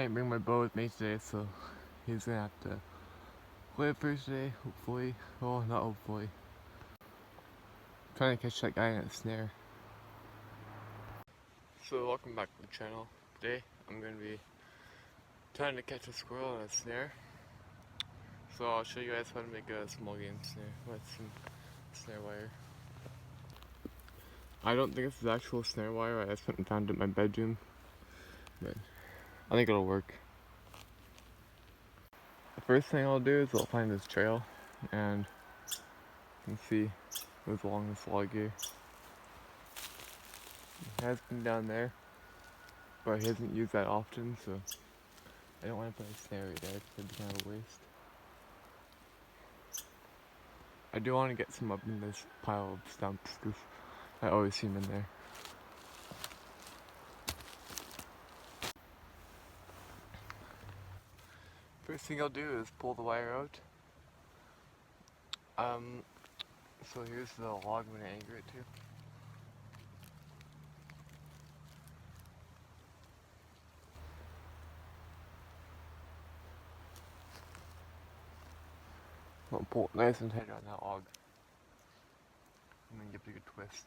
didn't bring my bow with me today, so he's gonna have to play it first today, hopefully. Well, not hopefully. I'm trying to catch that guy in a snare. So welcome back to the channel. Today I'm gonna be trying to catch a squirrel in a snare. So I'll show you guys how to make a small game snare with some snare wire. I don't think this is actual snare wire. I just went and found it in my bedroom, but I think it'll work. The first thing I'll do is I'll find this trail, and you can see it goes along this log here. It has been down there, but he hasn't used that often, so I don't want to put a snare right there because it'd be kind of a waste. I do want to get some up in this pile of stumps because I always see them in there. First thing I'll do is pull the wire out. So here's the log I'm going to anchor it to. I'll pull it nice and tight on that log, and then give it a good twist.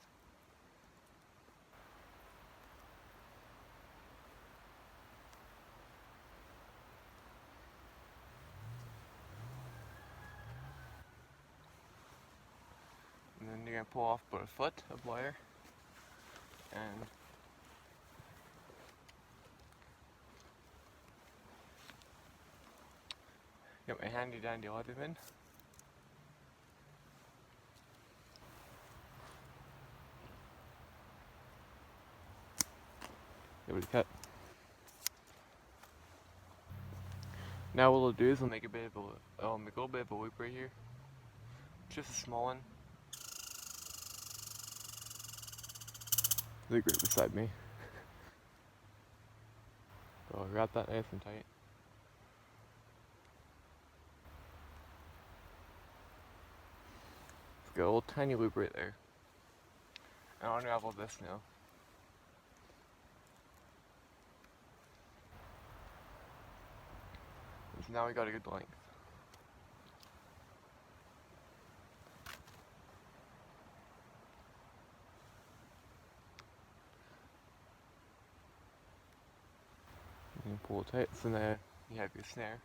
And then you're going to pull off about a foot of wire, and get my handy dandy Leatherman. Give it a cut. Now what we'll do is we'll make a little bit of a loop right here. Just a small one. Like right beside me. So I'll wrap that nice and tight. Let's get a little tiny loop right there. And I'll unravel this now. So now we got a good length. You can pull it tight, so now you have your snare.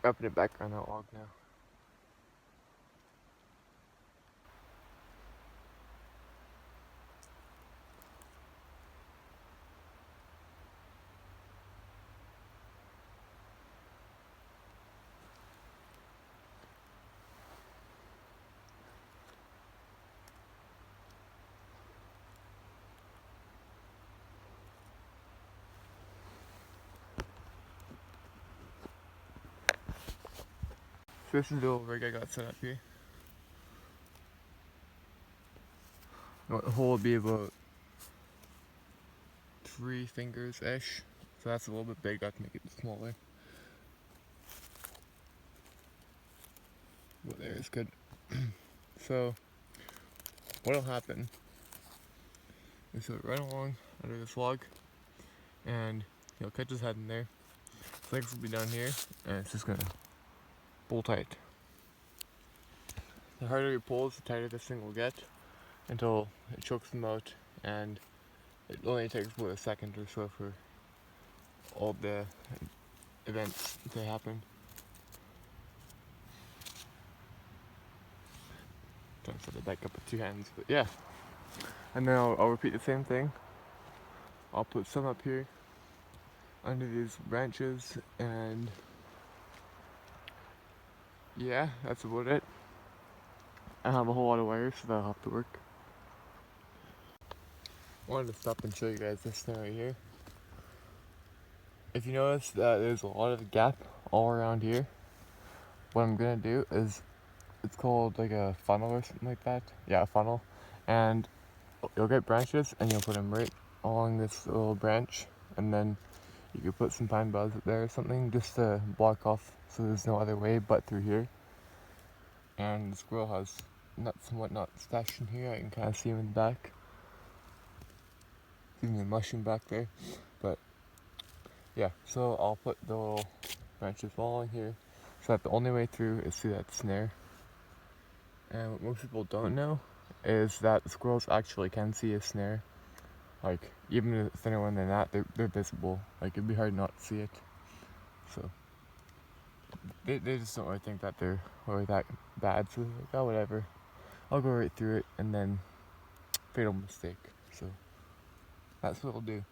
Wrapping it back around that log now. So this is the little rig I got set up here. The hole will be about 3 fingers-ish. So that's a little bit big, I have to make it smaller. But there is good. So what'll happen is he'll run along under this log and he'll catch his head in there. His legs will be down here and it's just gonna pull tight. The harder he pulls, the tighter this thing will get until it chokes him out, and it only takes about a second or so for all the events to happen. Trying to set it back up with 2 hands, but yeah. And then I'll repeat the same thing. I'll put some up here under these branches, and yeah, that's about it. I have a whole lot of wires, so that'll have to work. I wanted to stop and show you guys this snare right here. If you notice that there's a lot of gap all around here, what I'm gonna do is, it's called like a funnel or something like that. Yeah, a funnel. And you'll get branches and you'll put them right along this little branch, and then you could put some pine boughs up there or something just to block off so there's no other way but through here. And the squirrel has nuts and whatnot stashed in here. I can kind of see him in the back. Even the mushroom back there. But yeah, so I'll put the little branches all along here so that the only way through is through that snare. And what most people don't know is that the squirrels actually can see a snare. Like, even if it's thinner one than that, they're visible. Like, it'd be hard not to see it. So, they just don't really think that they're really that bad. So, like, oh, whatever. I'll go right through it, and then fatal mistake. So, that's what we'll do.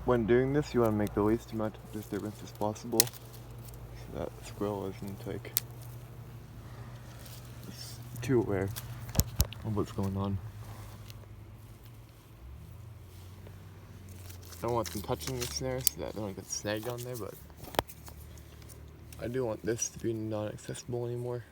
When doing this, you want to make the least amount of disturbance as possible, so that the squirrel isn't, like, too aware of what's going on. I don't want them touching the snare so that they don't get snagged on there, but I do want this to be non-accessible anymore.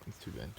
It's too bent.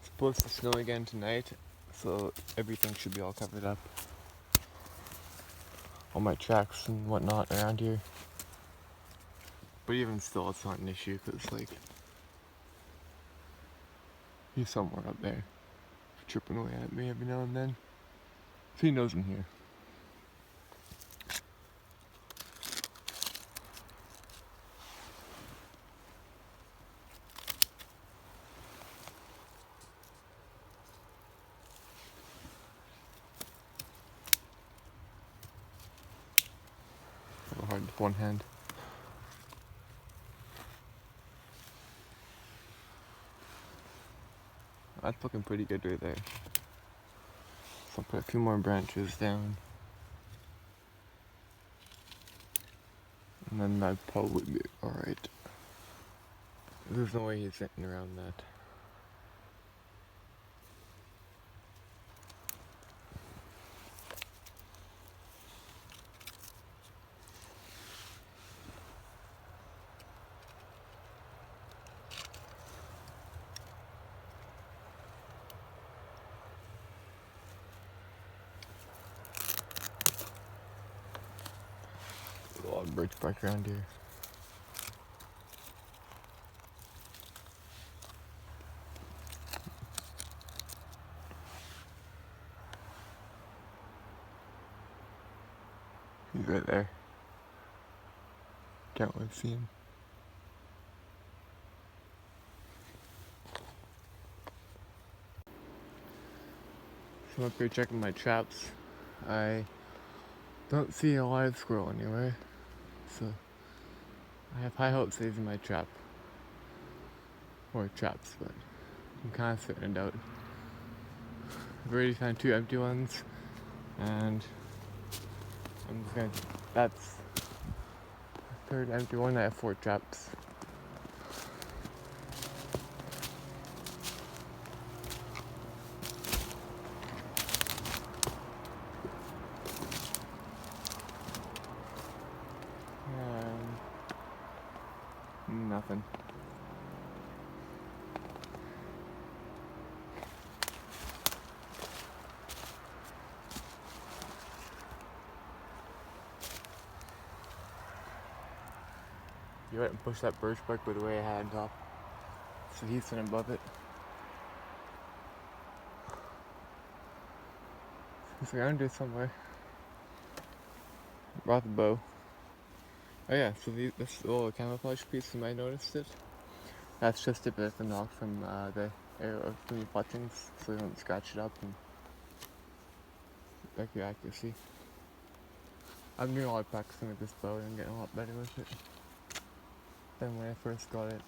It's supposed to snow again tonight, so everything should be all covered up. All my tracks and whatnot around here. But even still, it's not an issue because, like, he's somewhere up there, tripping away at me every now and then. So he knows I'm here. A little hard with one hand. That's looking pretty good right there. So I'll put a few more branches down. And then that'd probably be alright. There's no way he's sitting around that. A lot of birch bark around here. He's right there. Can't really see him. So I'm up here checking my traps. I don't see a live squirrel anywhere, so I have high hopes using my trap. Or traps, but I'm kind of sitting in doubt. I've already found 2 empty ones, and I'm just gonna, that's the 3rd empty one. I have 4 traps. Nothing. You went and pushed that birch bark with the way I had on top. So he's sitting above it. He's around here somewhere. Brought the bow. Oh yeah, so this little camouflage piece, you might noticed it. That's just a bit of the knock from the arrow from the buttons, so you don't scratch it up and back your accuracy. I'm doing a lot of practicing with this bow and I'm getting a lot better with it than when I first got it.